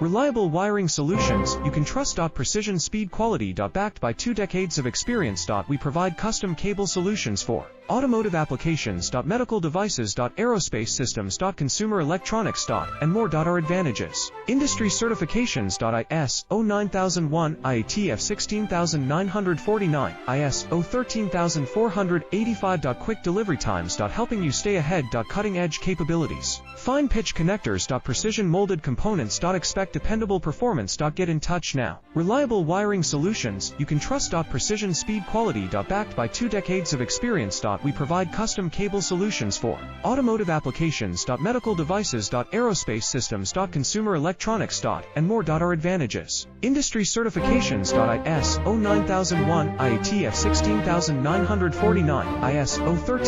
Reliable wiring solutions you can trust. Precision speed quality. Backed by 2 decades of experience. We provide custom cable solutions for automotive applications. Medical devices. Aerospace systems. Consumer electronics. And more. Our advantages: industry certifications. ISO 9001, IATF 16949, ISO 13485. Quick delivery times. Helping you stay ahead. Cutting edge capabilities: fine pitch connectors. Precision molded components. Expect dependable performance. Get in touch now. Reliable wiring solutions you can trust. Precision speed quality. Backed by 2 decades of experience. We provide custom cable solutions for automotive applications. Medical devices. Aerospace systems. Consumer electronics. And more. Our advantages: industry certifications. ISO 9001, IATF 16949, ISO 13